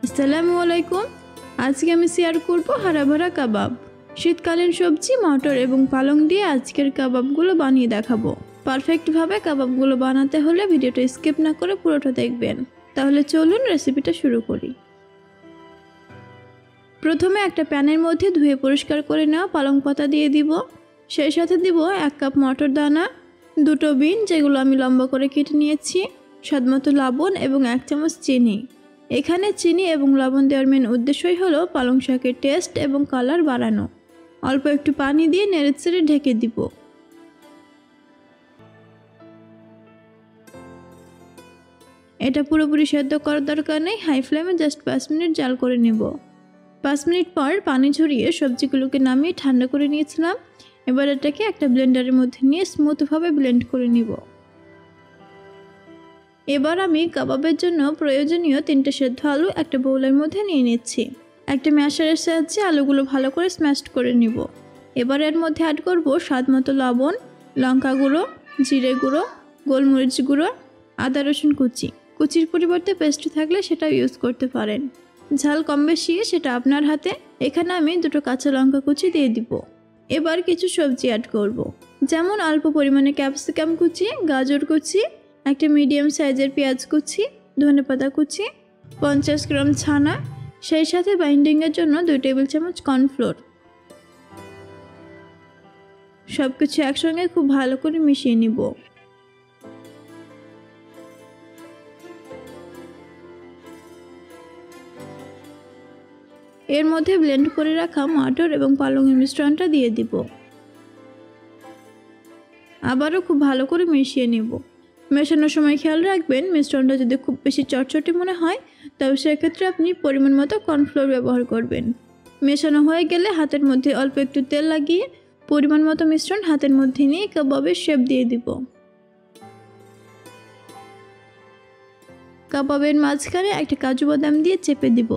আসসালামু আলাইকুম। আজকে আমি শেয়ার করব হারা ভরা কাবাব। শীতকালীন সবজি মটর এবং পালং দিয়ে আজকের কাবাবগুলো বানিয়ে দেখাবো। পারফেক্টভাবে কাবাবগুলো বানাতে হলে ভিডিওটা স্কিপ না করে পুরোটা দেখবেন। তাহলে চলুন রেসিপিটা শুরু করি। প্রথমে একটা প্যানের মধ্যে ধুয়ে পরিষ্কার করে নেওয়া পালং পাতা দিয়ে দিব। সেই সাথে দিব 1 কাপ মটর দানা, 2টো বিন যেগুলো আমি লম্বা করে কেটে নিয়েছি, স্বাদমতো লবণ এবং 1 চামচ চিনি। এখানে চিনি এবং লবণ দেওয়ার মেন উদ্দেশ্যই হলো পালং শাকের টেস্ট এবং কালার বাড়ানো। অল্প একটু পানি দিয়ে নেড়েচেড়ে ঢেকে দিব। এটা পুরোপুরি সেদ্ধ করার দরকার নেই, হাই ফ্লেমে জাস্ট 5 মিনিট জাল করে নেব। 5 মিনিট পর পানি ঝরিয়ে সবজিগুলোকে নামিয়ে ঠান্ডা করে নিয়েছিলাম। এবার এটাকে একটা ব্লেন্ডারের মধ্যে নিয়ে স্মুথভাবে ব্লেন্ড করে নিব। এবার আমি কাবাবের জন্য প্রয়োজনীয় 3টে সেদ্ধ আলু একটা বোলের মধ্যে নিয়ে নিচ্ছি। একটা ম্যাশারের সাহায্যে আলুগুলো ভালো করে স্ম্যাশড করে নিব। এবার এর মধ্যে অ্যাড করব স্বাদমতো লবণ, লঙ্কা গুঁড়ো, জিরে গুঁড়ো, গোলমরিচ গুঁড়ো, আদা রসুন কুচির পরিবর্তে পেস্ট থাকলে সেটা ইউজ করতে পারেন। ঝাল কম বেশি সেটা আপনার হাতে। এখানে আমি 2টো কাঁচা লঙ্কা কুচি দিয়ে দিব। এবার কিছু সবজি অ্যাড করব, যেমন অল্প পরিমাণে ক্যাপসিকাম কুচি, গাজর কুচি, একটা মিডিয়াম সাইজের পেঁয়াজ কুচি, ধনেপাতা কুচি, 50 গ্রাম ছানা, সেই সাথে বাইন্ডিংয়ের জন্য 2 টেবিল চামচ কর্নফ্লোর। সব কিছু একসঙ্গে খুব ভালো করে মিশিয়ে নিব। এর মধ্যে ব্লেন্ড করে রাখা মটর এবং পালংয়ের মিশ্রণটা দিয়ে দিব। আবারও খুব ভালো করে মিশিয়ে নিব। মেশানোর সময় খেয়াল রাখবেন মিশ্রণটা যদি খুব বেশি চটচটে মনে হয় তবে সেক্ষেত্রে আপনি পরিমাণ মতো কর্নফ্লোর ব্যবহার করবেন। মেশানো হয়ে গেলে হাতের মধ্যে অল্প একটু তেল লাগিয়ে পরিমাণ মতো মিশ্রণ হাতের মধ্যে নিয়ে কাবাবের শেপ দিয়ে দিব। কাবাবের মাঝখানে একটা কাজু বাদাম দিয়ে চেপে দিব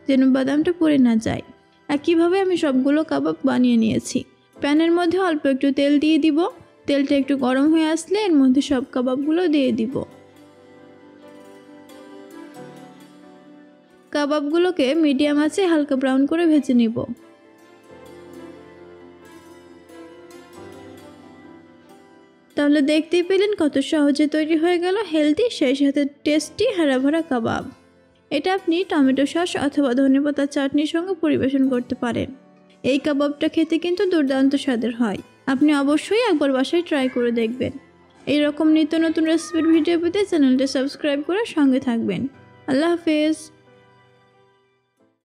যেন বাদামটা পড়ে না যায়। একইভাবে আমি সবগুলো কাবাব বানিয়ে নিয়েছি। প্যানের মধ্যে অল্প একটু তেল দিয়ে দিব। তেলটা একটু গরম হয়ে আসলে এর মধ্যে সব কাবাবগুলো দিয়ে দিব। কাবাবগুলোকে মিডিয়াম আঁচে হালকা ব্রাউন করে ভেজে নিব। তাহলে দেখতেই পেলেন কত সহজে তৈরি হয়ে গেল হেলদি সেই সাথে টেস্টি হারা ভরা কাবাব। এটা আপনি টমেটো সস অথবা ধনেপাতা চাটনির সঙ্গে পরিবেশন করতে পারেন। এই কাবাবটা খেতে কিন্তু দুর্দান্ত স্বাদের হয়। আপনি অবশ্যই একবার বাসায় ট্রাই করে দেখবেন। এইরকম নিত্য নতুন রেসিপির ভিডিও পেতে চ্যানেলটা সাবস্ক্রাইব করে সঙ্গে থাকবেন। আল্লাহ হাফেজ।